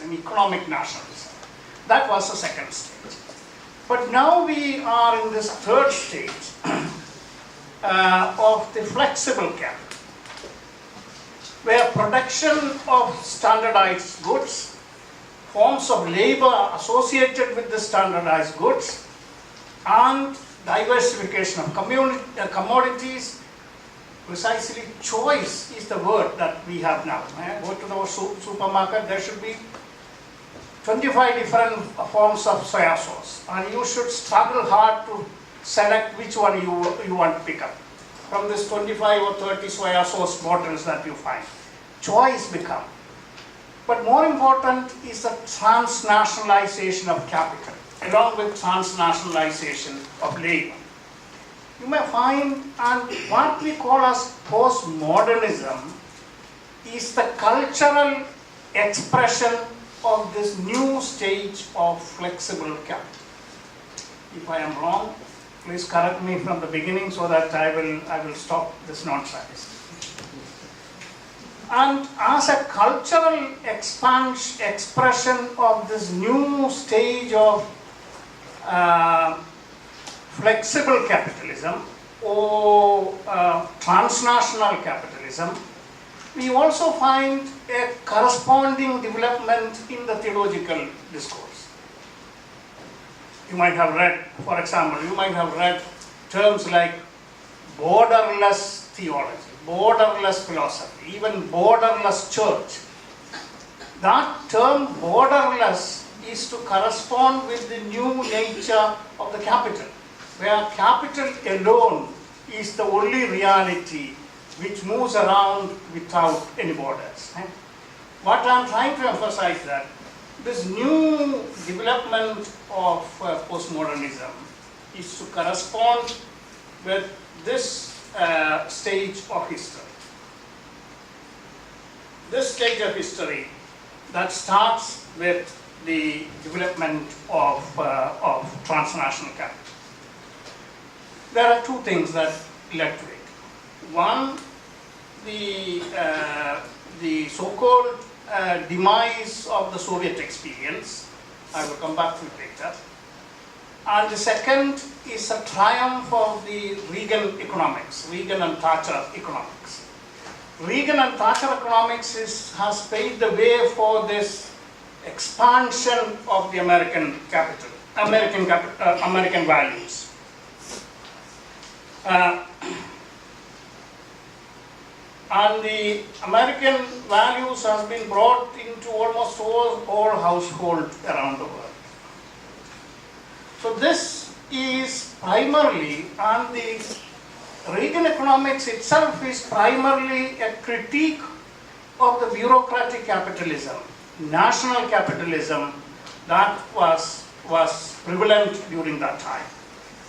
nationalism, economic nationalism. That was the second stage. But now we are in this third stage of the flexible capital, where production of standardized goods, forms of labor associated with the standardized goods, and diversification of commodities, precisely choice is the word that we have now. Go to the supermarket, there should be 25 different forms of soya sauce, and you should struggle hard to select which one you want to pick up from this 25 or 30 soya sauce bottles that you find. Choice become. But more important is the transnationalization of capital, along with transnationalization of labor. You may find, and what we call as postmodernism is the cultural expression of this new stage of flexible capital. If I am wrong, please correct me from the beginning so that I will stop this nonsense. And as a cultural expression of this new stage of flexible capitalism or transnational capitalism, we also find a corresponding development in the theological discourse. You might have read, for example, terms like borderless theology, borderless philosophy, even borderless church. That term borderless is to correspond with the new nature of the capital, where capital alone is the only reality which moves around without any borders. What I am trying to emphasize is that this new development of postmodernism is to correspond with this stage of history. This stage of history that starts with the development of transnational capital. There are two things that led to it. One, the so-called demise of the Soviet experience. I will come back to it later. And the second is a triumph of the Reagan economics, Reagan and Thatcher economics. Reagan and Thatcher economics has paved the way for this expansion of the American capital, American values. And the American values has been brought into almost all households around the world. So this is primarily, and the Reagan economics itself is primarily a critique of the bureaucratic capitalism, national capitalism that was prevalent during that time.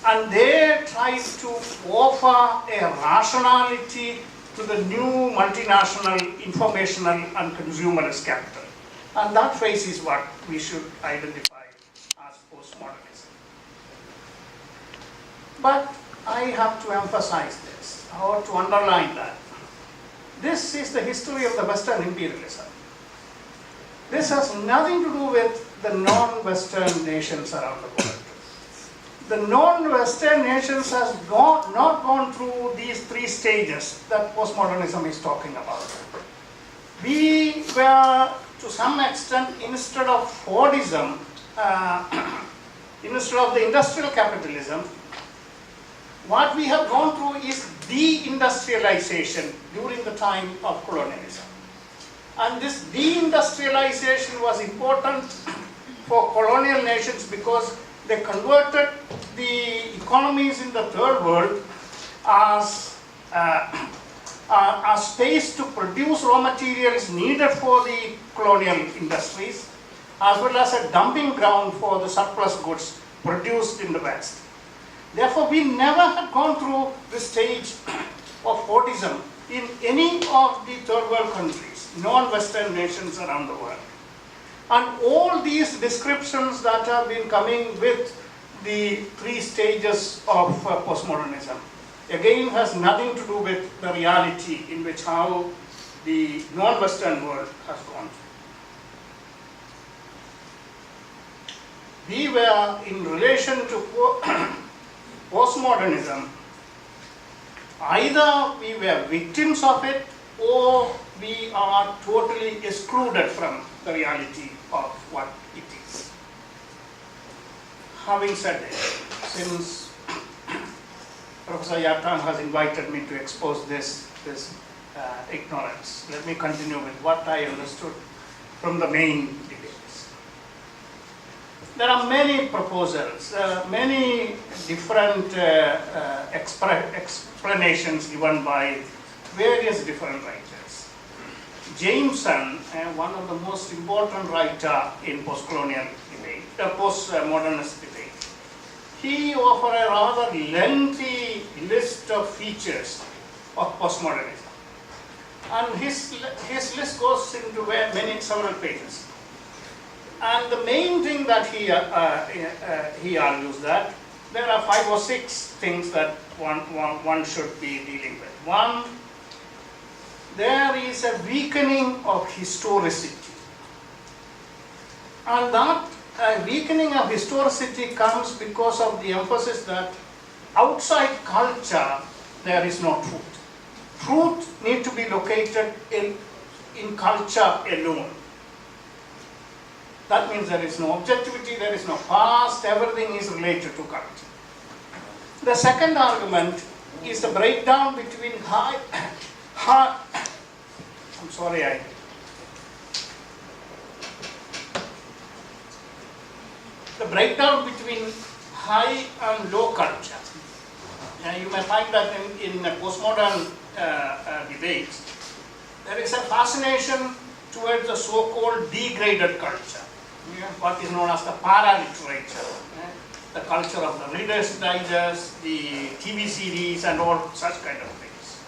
And they tried to offer a rationality to the new multinational informational and consumerist capital. And that phase is what we should identify as postmodernism. But I have to emphasize this, or to underline that. This is the history of the Western imperialism. This has nothing to do with the non-Western nations around the world. The non-Western nations has not gone through these three stages that postmodernism is talking about. We were, to some extent, instead of Fordism, instead of the industrial capitalism, what we have gone through is deindustrialization during the time of colonialism. And this deindustrialization was important for colonial nations because they converted the economies in the third world as space to produce raw materials needed for the colonial industries, as well as a dumping ground for the surplus goods produced in the West. Therefore, we never had gone through the stage of Fordism in any of the third world countries, non-Western nations around the world. And all these descriptions that have been coming with the three stages of postmodernism, again, has nothing to do with the reality in which how the non-Western world has gone through. we were, in relation to postmodernism, either we were victims of it or we are totally excluded from the reality of what it is. Having said it, since Professor Yatan has invited me to expose this ignorance, let me continue with what I understood from the main debates. There are many proposals, many different explanations given by various different writers. Jameson, one of the most important writer in postcolonial debate, postmodernist debate, he offered a rather lengthy list of features of postmodernism. And his list goes into several pages. And the main thing that he argues that there are 5 or 6 things that one should be dealing with. One, there is a weakening of historicity. And that weakening of historicity comes because of the emphasis that outside culture there is no truth. Truth needs to be located in culture alone. That means there is no objectivity, there is no past, everything is related to culture. The second argument is the breakdown between the breakdown between high and low culture. You may find that in postmodern debates, there is a fascination towards the so-called degraded culture, what is known as the para-literature, the culture of the Reader's Digest, the TV series, and all such kind of things.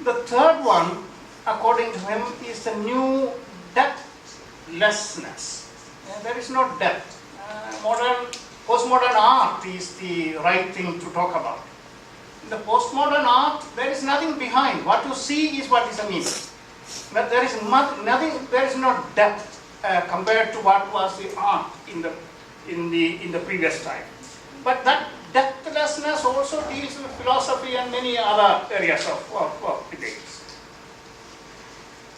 The third one, according to him, is the new depthlessness. There is no depth. Postmodern art is the right thing to talk about. In the postmodern art, there is nothing behind. What you see is what is the meaning. But there is nothing. There is no depth compared to what was the art in the previous time. But that depthlessness also deals with philosophy and many other areas of debates.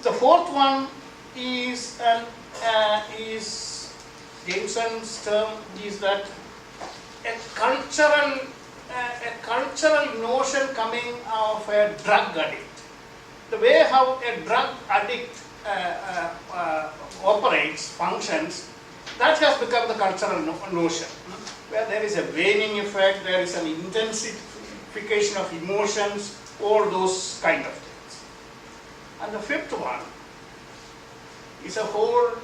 The fourth one is Jameson's term is that a cultural notion coming of a drug addict. The way how a drug addict operates, functions, that has become the cultural notion, where there is a waning effect, there is an intensification of emotions, all those kind of things. And the fifth one is a whole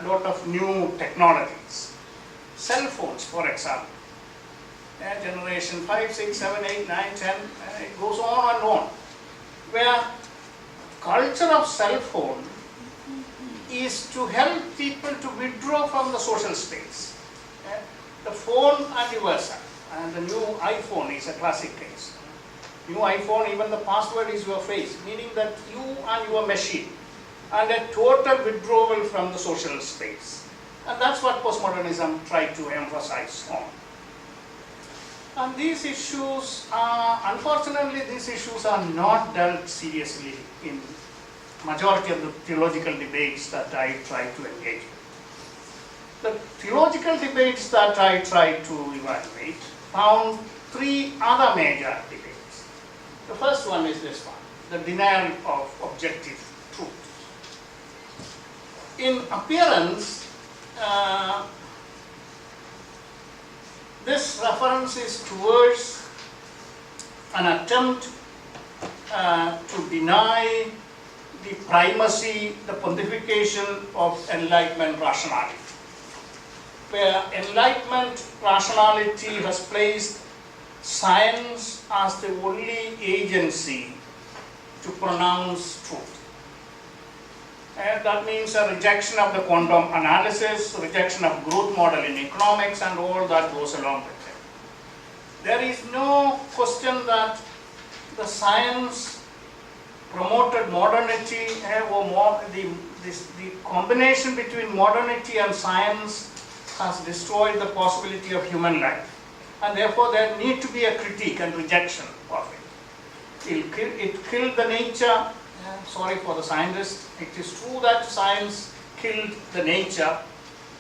lot of new technologies. Cell phones, for example. Generation 5, 6, 7, 8, 9, 10, it goes on and on. Where culture of cell phone is to help people to withdraw from the social space. The phone and yourself. And the new iPhone is a classic case. New iPhone, even the password is your face, meaning that you and your machine, and a total withdrawal from the social space. And that's what postmodernism tried to emphasize on. And these issues are, unfortunately, these issues are not dealt seriously in majority of the theological debates that I try to engage with. The theological debates that I try to evaluate found 3 other major debates. The first one is this one, the denial of objective truth. In appearance, this reference is towards an attempt to deny the primacy, the pontification of Enlightenment rationality, where Enlightenment rationality has placed science as the only agency to pronounce truth. And that means a rejection of the quantum analysis, rejection of growth model in economics, and all that goes along with it. There is no question that the science promoted modernity, or the combination between modernity and science has destroyed the possibility of human life, and therefore there need to be a critique and rejection of it. It killed the nature. Sorry for the scientists. It is true that science killed the nature,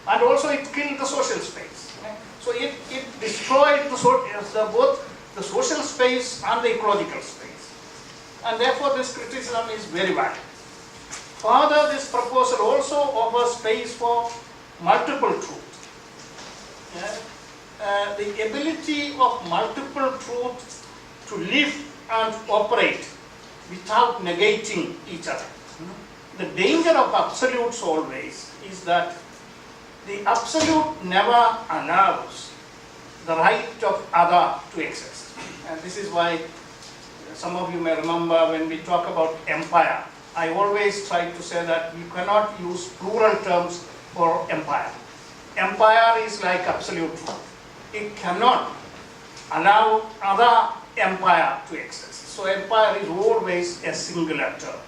and also it killed the social space. So it destroyed both the social space and the ecological space, and therefore this criticism is very valid. Further, this proposal also offers space for multiple truth. The ability of multiple truth to live and operate without negating each other. The danger of absolutes always is that the absolute never allows the right of other to exist. And this is why some of you may remember when we talk about empire, I always try to say that you cannot use plural terms for empire. Empire is like absolute truth. It cannot allow other empire to exist. So empire is always a singular term.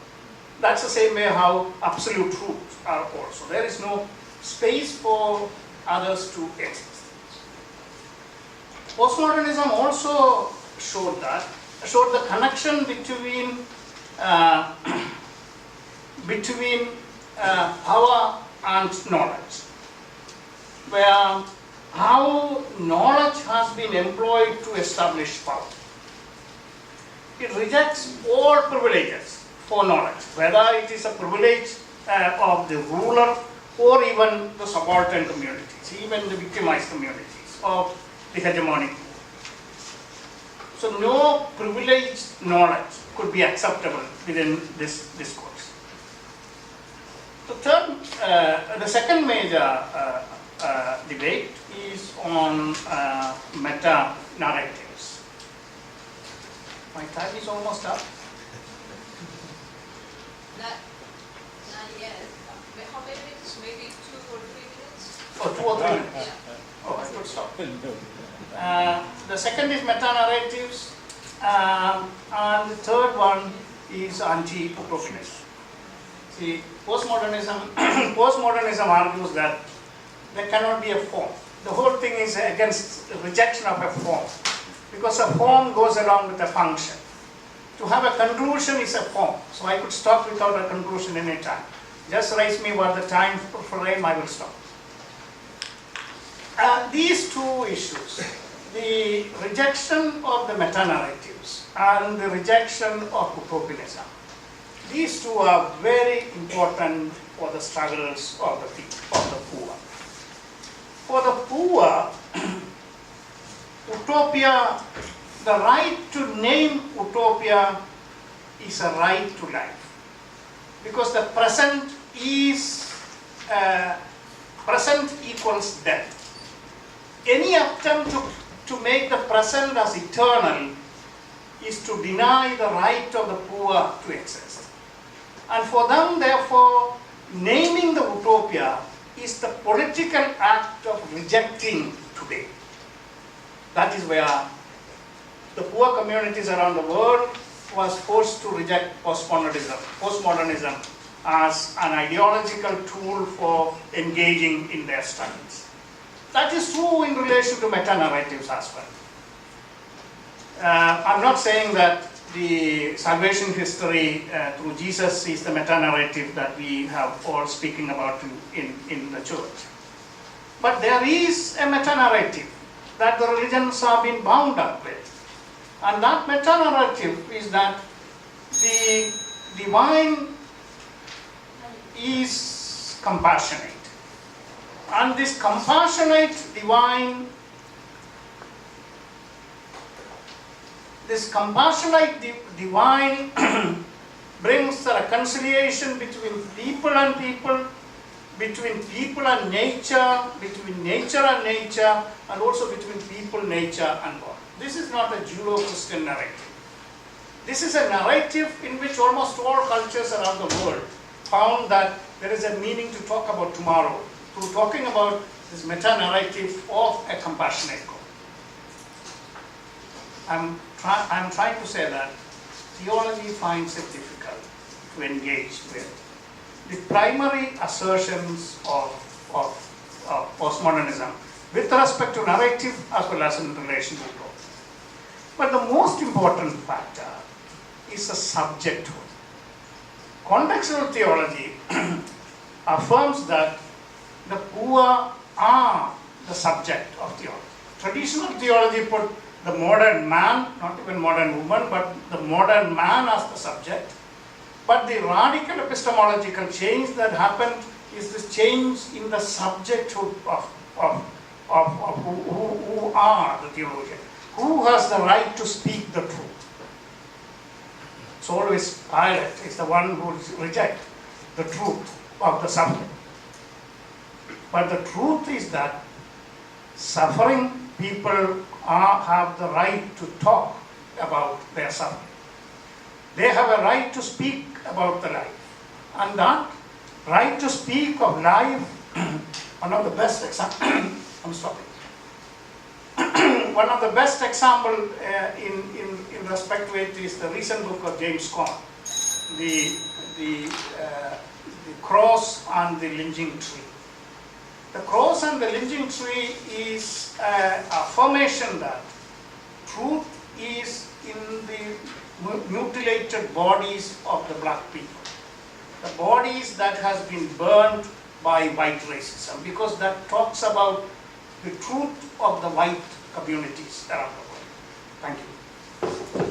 That's the same way how absolute truths are also. There is no space for others to exist. Postmodernism also showed the connection between power and knowledge, where how knowledge has been employed to establish power. It rejects all privileges for knowledge, whether it is a privilege of the ruler or even the subaltern communities, even the victimized communities of the hegemonic group. So no privileged knowledge could be acceptable within this discourse. The second major debate is on meta-narratives. My time is almost up. Not yet. How many minutes? Maybe 2 or 3 minutes? Oh, 2 or 3 minutes. Yeah. Oh, I could stop. The second is meta-narratives, and the third one is anti-utopianism. See, postmodernism argues that there cannot be a form. The whole thing is against the rejection of a form, because a form goes along with a function. To have a conclusion is a form, so I could stop without a conclusion any time. Just raise me what the time frame, I will stop. These two issues, the rejection of the meta-narratives and the rejection of utopianism, these two are very important for the struggles of the poor. For the poor, utopia, the right to name utopia is a right to life, because the present equals death. Any attempt to make the present as eternal is to deny the right of the poor to exist. And for them, therefore, naming the utopia is the political act of rejecting today. That is where the poor communities around the world was forced to reject postmodernism as an ideological tool for engaging in their struggles. That is true in relation to meta-narratives as well. I'm not saying that the salvation history through Jesus is the meta-narrative that we have all speaking about in the church. But there is a meta-narrative that the religions have been bound up with. And that meta-narrative is that the divine is compassionate. And this compassionate divine brings the reconciliation between people and people, between people and nature, between nature and nature, and also between people, nature, and God. This is not a Judeo-Christian narrative. This is a narrative in which almost all cultures around the world found that there is a meaning to talk about tomorrow, through talking about this meta-narrative of a compassionate God. I'm trying to say that theology finds it difficult to engage with the primary assertions of postmodernism with respect to narrative as well as in relation to growth. But the most important factor is the subjecthood. Contextual theology affirms that the poor are the subject of theology. Traditional theology put the modern man, not even modern woman, but the modern man as the subject. But the radical epistemological change that happened is this change in the subjecthood of who are the theologian. Who has the right to speak the truth? It's always Pilate is the one who rejects the truth of the suffering. But the truth is that suffering people have the right to talk about their suffering. They have a right to speak about the life. And that right to speak of life, one of the best examples, I'm stopping. One of the best example in respect to it is the recent book of James Cone, the cross and the lynching tree. The cross and the lynching tree is an affirmation that truth is in the mutilated bodies of the black people, the bodies that has been burned by white racism, because that talks about the truth of the white communities around the world. Thank you.